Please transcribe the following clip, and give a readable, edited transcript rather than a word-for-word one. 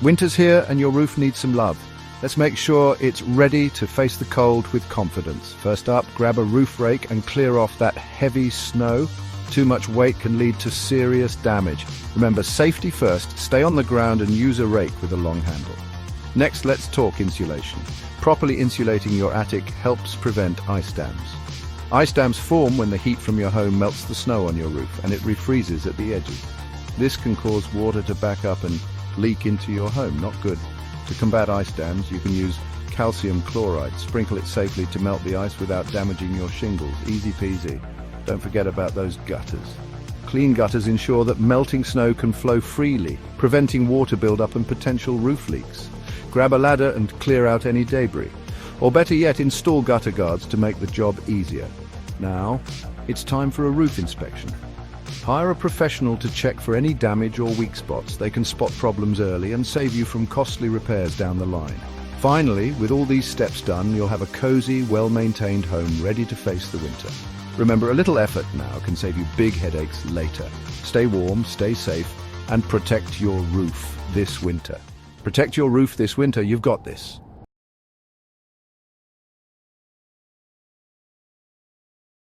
Winter's here and your roof needs some love. Let's make sure it's ready to face the cold with confidence. First up, grab a roof rake and clear off that heavy snow. Too much weight can lead to serious damage. Remember, safety first, stay on the ground and use a rake with a long handle. Next, let's talk insulation. Properly insulating your attic helps prevent ice dams. Ice dams form when the heat from your home melts the snow on your roof and it refreezes at the edges. This can cause water to back up and leak into your home. Not good. To combat ice dams, you can use calcium chloride. Sprinkle it safely to melt the ice without damaging your shingles. Easy peasy. Don't forget about those gutters. Clean gutters ensure that melting snow can flow freely, preventing water buildup and potential roof leaks. Grab a ladder and clear out any debris. Or better yet, install gutter guards to make the job easier. Now, it's time for a roof inspection. Hire a professional to check for any damage or weak spots. They can spot problems early and save you from costly repairs down the line. Finally, with all these steps done, you'll have a cozy, well-maintained home ready to face the winter. Remember, a little effort now can save you big headaches later. Stay warm, stay safe, and protect your roof this winter. Protect your roof this winter, you've got this.